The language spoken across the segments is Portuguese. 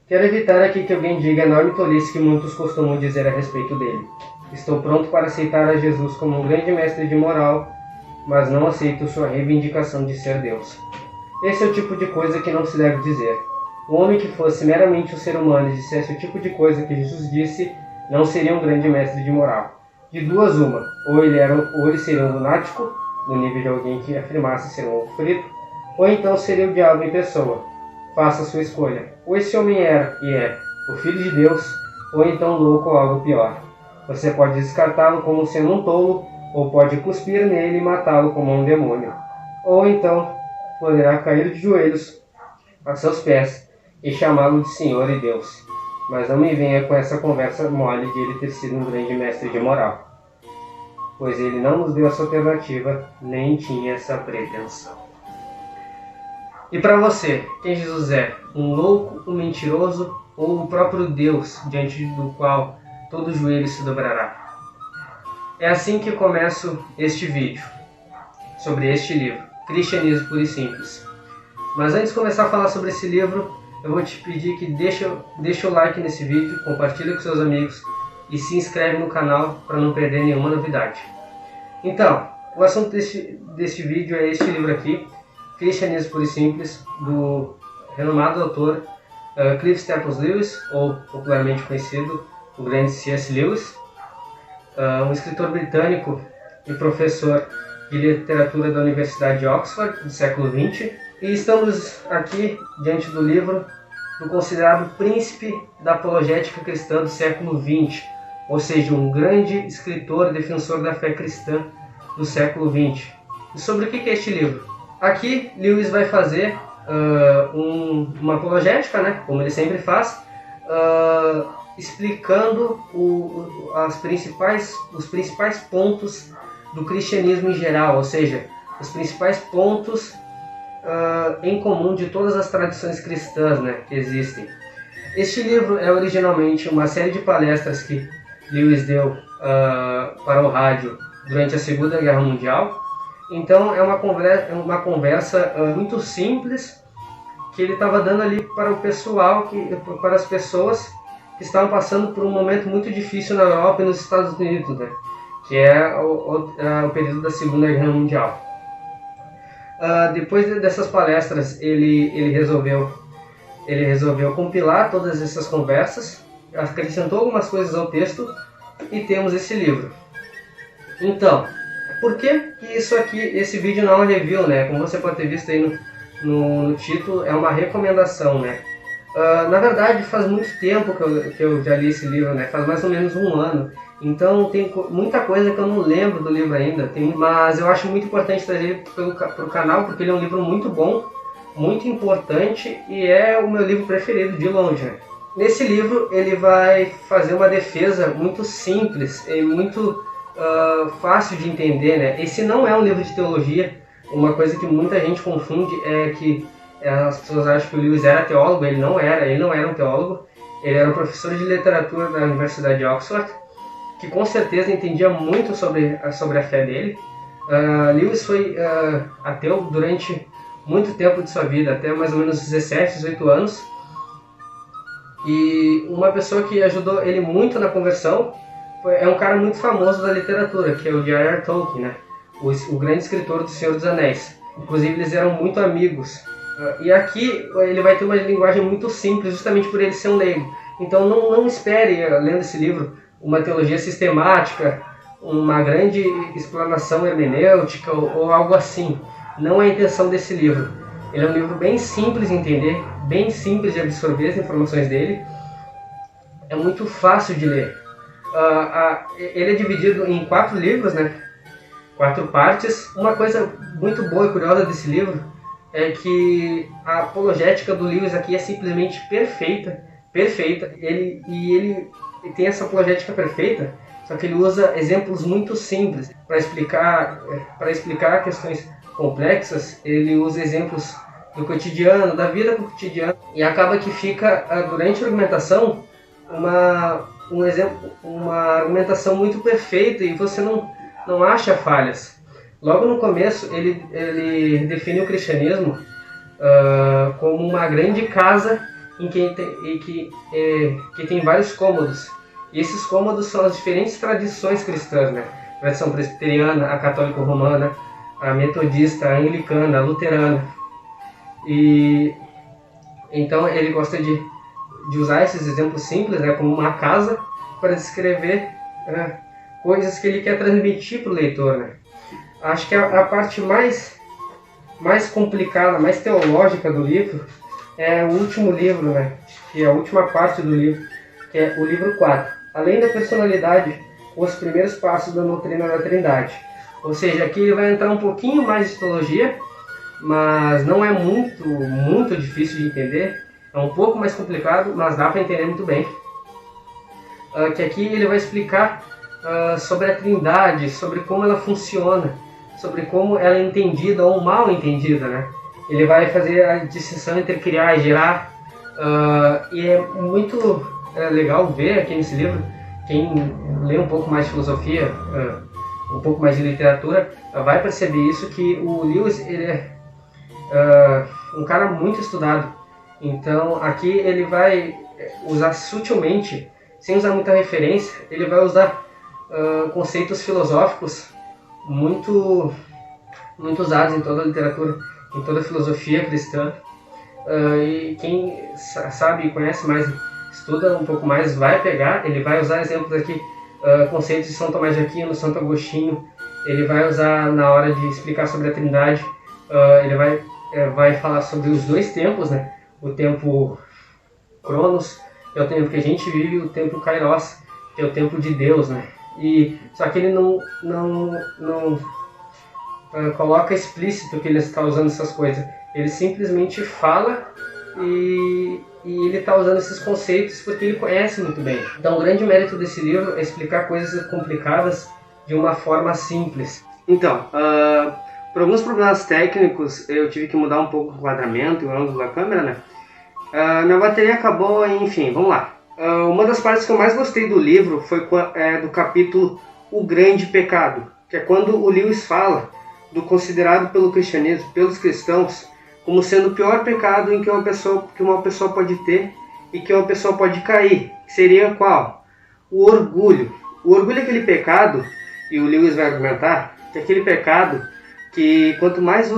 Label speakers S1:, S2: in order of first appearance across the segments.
S1: Quero evitar aqui que alguém diga a enorme tolice que muitos costumam dizer a respeito dele. Estou pronto para aceitar a Jesus como um grande mestre de moral, mas não aceito sua reivindicação de ser Deus. Esse é o tipo de coisa que não se deve dizer. Um homem que fosse meramente um ser humano e dissesse o tipo de coisa que Jesus disse, não seria um grande mestre de moral. De duas uma, ou ele seria um lunático, no nível de alguém que afirmasse ser um ovo frito, ou então seria o diabo em pessoa. Faça sua escolha. Ou esse homem era e é o Filho de Deus, ou então louco ou algo pior. Você pode descartá-lo como sendo um tolo, ou pode cuspir nele e matá-lo como um demônio. Ou então poderá cair de joelhos a seus pés e chamá-lo de Senhor e Deus. Mas não me venha com essa conversa mole de ele ter sido um grande mestre de moral, pois ele não nos deu essa alternativa, nem tinha essa pretensão. E para você, quem Jesus é? Um louco, um mentiroso ou o próprio Deus, diante do qual todo joelho se dobrará? É assim que começo este vídeo, sobre este livro, Cristianismo Puro e Simples. Mas antes de começar a falar sobre esse livro, eu vou te pedir que deixa o like nesse vídeo, compartilha com seus amigos e se inscreve no canal para não perder nenhuma novidade. Então, o assunto deste vídeo é este livro aqui, Cristianismo Puro e Simples, do renomado autor Cliff Staples Lewis, ou popularmente conhecido, o grande C.S. Lewis, um escritor britânico e professor de literatura da Universidade de Oxford, do século XX. E estamos aqui diante do livro do considerado príncipe da apologética cristã do século XX, ou seja, um grande escritor e defensor da fé cristã do século XX. E sobre o que é este livro? Aqui, Lewis vai fazer uma apologética, né, como ele sempre faz, explicando os principais pontos do cristianismo em geral, ou seja, os principais pontos em comum de todas as tradições cristãs, né, que existem. Este livro é originalmente uma série de palestras que Lewis deu para o rádio durante a Segunda Guerra Mundial. Então é uma conversa muito simples que ele estava dando ali para o pessoal, para as pessoas que estavam passando por um momento muito difícil na Europa e nos Estados Unidos, né, que é o período da Segunda Guerra Mundial. Depois dessas palestras, ele resolveu compilar todas essas conversas, acrescentou algumas coisas ao texto e temos esse livro. Então, por que esse vídeo não é um review, né? Como você pode ter visto aí no título, é uma recomendação, né? Na verdade, faz muito tempo que eu já li esse livro, né? Faz mais ou menos um ano. Então tem muita coisa que eu não lembro do livro ainda, mas eu acho muito importante trazer para o canal, porque ele é um livro muito bom, muito importante e é o meu livro preferido de longe, né? Nesse livro ele vai fazer uma defesa muito simples e muito fácil de entender, né? Esse não é um livro de teologia. Uma coisa que muita gente confunde é que as pessoas acham que o Lewis era teólogo. Ele não era um teólogo, ele era um professor de literatura da Universidade de Oxford, que com certeza entendia muito sobre a fé dele. Lewis foi ateu durante muito tempo de sua vida, até mais ou menos 17, 18 anos. E uma pessoa que ajudou ele muito na conversão é um cara muito famoso da literatura, que é o J.R.R. Tolkien, né? O grande escritor do Senhor dos Anéis. Inclusive eles eram muito amigos. E aqui ele vai ter uma linguagem muito simples, justamente por ele ser um leigo. Então não espere, lendo esse livro, uma teologia sistemática, uma grande explanação hermenêutica ou algo assim. Não é a intenção desse livro. Ele é um livro bem simples de entender, bem simples de absorver as informações dele. É muito fácil de ler. Ele é dividido em 4 livros, né? 4 partes. Uma coisa muito boa e curiosa desse livro é que a apologética do Lewis aqui é simplesmente perfeita. Ele tem essa apologética perfeita, só que ele usa exemplos muito simples para explicar questões complexas. Ele usa exemplos do cotidiano, da vida cotidiana, e acaba que fica durante a argumentação uma argumentação muito perfeita e você não acha falhas. Logo no começo ele define o cristianismo como uma grande casa que tem vários cômodos. E esses cômodos são as diferentes tradições cristãs, né? A tradição presbiteriana, a católico-romana, a metodista, a anglicana, a luterana. E então ele gosta de usar esses exemplos simples, né, como uma casa, para descrever coisas que ele quer transmitir para o leitor, né? Acho que a parte mais complicada, mais teológica do livro é o último livro, né? Que é a última parte do livro, que é o livro 4. Além da personalidade, os primeiros passos da doutrina da Trindade. Ou seja, aqui ele vai entrar um pouquinho mais de teologia, mas não é muito difícil de entender. É um pouco mais complicado, mas dá para entender muito bem. Que aqui ele vai explicar sobre a Trindade, sobre como ela funciona, sobre como ela é entendida ou mal entendida, né? Ele vai fazer a distinção entre criar e gerar. E é muito legal ver aqui nesse livro, quem lê um pouco mais de filosofia, um pouco mais de literatura, vai perceber isso, que o Lewis ele é um cara muito estudado. Então aqui ele vai usar sutilmente, sem usar muita referência, ele vai usar conceitos filosóficos muito usados em toda a literatura, em toda a filosofia cristã. E quem sabe e conhece mais, estuda um pouco mais, vai pegar. Ele vai usar exemplos aqui, conceitos de São Tomás de Aquino, Santo Agostinho. Ele vai usar na hora de explicar sobre a Trindade. Ele vai falar sobre os dois tempos, né? O tempo Cronos, que é o tempo que a gente vive, e o tempo Kairos, que é o tempo de Deus, né? Só que ele não coloca explícito que ele está usando essas coisas. Ele simplesmente fala e ele está usando esses conceitos porque ele conhece muito bem. Então o grande mérito desse livro é explicar coisas complicadas de uma forma simples. Então, por alguns problemas técnicos, eu tive que mudar um pouco o enquadramento e o ângulo da câmera, né? Minha bateria acabou, enfim, vamos lá. Uma das partes que eu mais gostei do livro foi do capítulo O Grande Pecado, que é quando o Lewis fala do considerado pelo cristianismo, pelos cristãos, como sendo o pior pecado em que uma pessoa pode ter e que uma pessoa pode cair. Seria qual? O orgulho. O orgulho é aquele pecado, e o Lewis vai argumentar, que é aquele pecado que quanto mais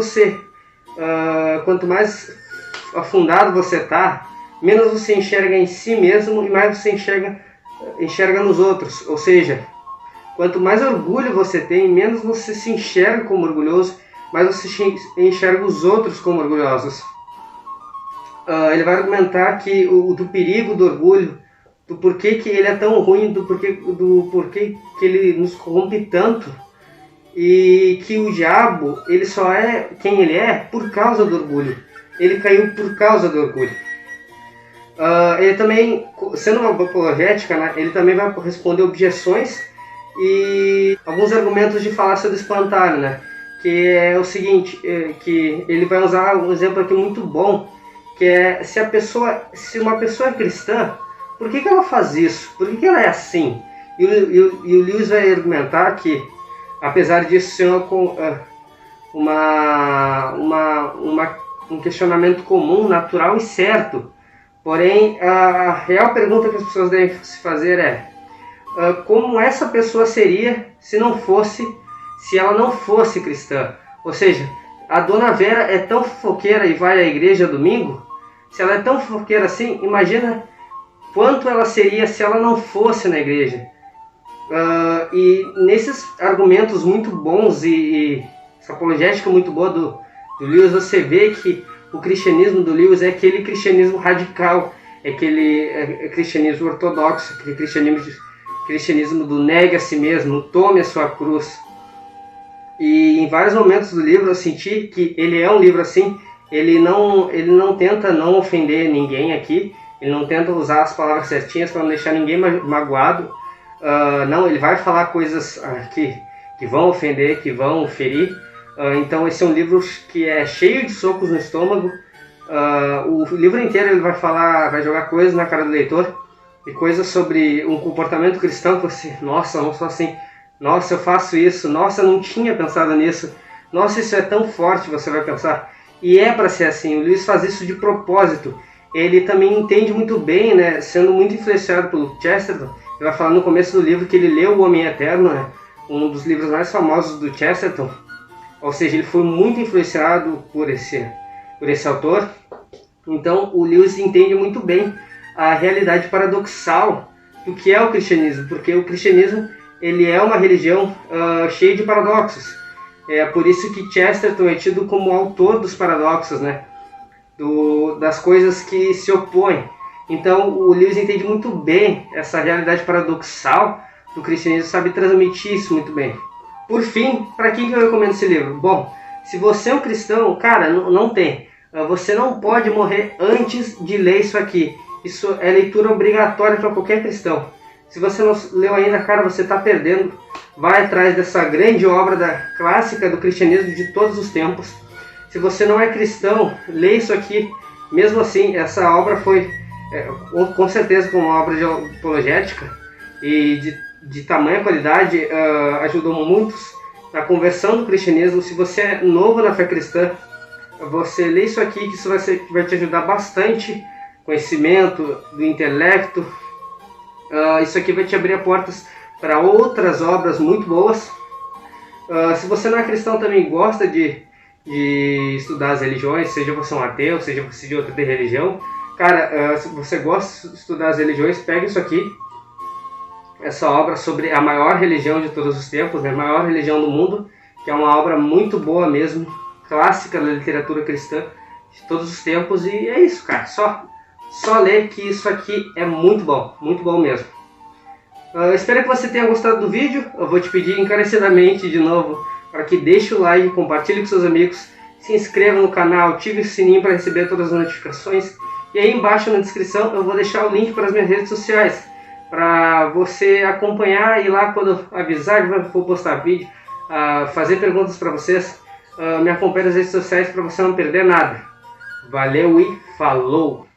S1: afundado você está, menos você enxerga em si mesmo e mais você enxerga nos outros. Ou seja, quanto mais orgulho você tem, menos você se enxerga como orgulhoso, mais você enxerga os outros como orgulhosos. Ele vai argumentar que do perigo do orgulho, do porquê que ele é tão ruim, do porquê que ele nos corrompe tanto, e que o diabo ele só é quem ele é por causa do orgulho. Ele caiu por causa do orgulho. Ele também, sendo uma apologética, né, ele também vai responder objeções e alguns argumentos de falácia do espantalho, né, que é o seguinte, que ele vai usar um exemplo aqui muito bom, que é se uma pessoa é cristã, por que ela faz isso? Por que ela é assim? E o Lewis vai argumentar que, apesar disso ser um questionamento comum, natural e certo, porém a real pergunta que as pessoas devem se fazer é como essa pessoa seria se ela não fosse cristã? Ou seja, a Dona Vera é tão fofoqueira e vai à igreja domingo? Se ela é tão fofoqueira assim, imagina quanto ela seria se ela não fosse na igreja. E nesses argumentos muito bons e essa apologética muito boa do Lewis, você vê que o cristianismo do Lewis é aquele cristianismo radical, é aquele cristianismo ortodoxo, aquele cristianismo do negue a si mesmo, tome a sua cruz. E em vários momentos do livro eu senti que ele é um livro assim, ele não tenta não ofender ninguém aqui, ele não tenta usar as palavras certinhas para não deixar ninguém magoado. Não, ele vai falar coisas que vão ofender, que vão ferir. Então esse é um livro que é cheio de socos no estômago. O livro inteiro ele vai jogar coisas na cara do leitor, e coisas sobre um comportamento cristão que você, nossa, não sou assim, nossa, eu faço isso, nossa, eu não tinha pensado nisso, nossa, isso é tão forte, você vai pensar. E é para ser assim, o Lewis faz isso de propósito. ele também entende muito bem, né, sendo muito influenciado pelo Chesterton. Ele vai falar no começo do livro que ele leu O Homem Eterno, né, um dos livros mais famosos do Chesterton. Ou seja, ele foi muito influenciado por esse autor. Então o Lewis entende muito bem a realidade paradoxal do que é o cristianismo, porque o cristianismo ele é uma religião cheia de paradoxos. É por isso que Chesterton é tido como autor dos paradoxos, né? Das coisas que se opõem. Então o Lewis entende muito bem essa realidade paradoxal do cristianismo, sabe transmitir isso muito bem. Por fim, para quem que eu recomendo esse livro? Bom, se você é um cristão, cara, não tem. Você não pode morrer antes de ler isso aqui. Isso é leitura obrigatória para qualquer cristão. Se você não leu ainda, cara, você está perdendo. Vai atrás dessa grande obra clássica do cristianismo de todos os tempos. Se você não é cristão, lê isso aqui. Mesmo assim, essa obra foi, com certeza, uma obra de apologética e de tamanha qualidade, ajudou muitos na conversão do cristianismo. Se você é novo na fé cristã, você lê isso aqui, que isso vai te ajudar bastante. Conhecimento do intelecto. Isso aqui vai te abrir portas para outras obras muito boas. Se você não é cristão, também gosta de estudar as religiões, seja você um ateu, seja você de outra religião, cara, se você gosta de estudar as religiões, pega isso aqui, essa obra sobre a maior religião de todos os tempos, né, a maior religião do mundo, que é uma obra muito boa mesmo, clássica da literatura cristã de todos os tempos. E é isso, cara, só ler, que isso aqui é muito bom mesmo. Espero que você tenha gostado do vídeo. Eu vou te pedir encarecidamente de novo para que deixe o like, compartilhe com seus amigos, se inscreva no canal, ative o sininho para receber todas as notificações. E aí embaixo na descrição eu vou deixar o link para as minhas redes sociais, para você acompanhar e lá quando avisar que vou postar vídeo, fazer perguntas para vocês. Me acompanhe nas redes sociais para você não perder nada. Valeu e falou!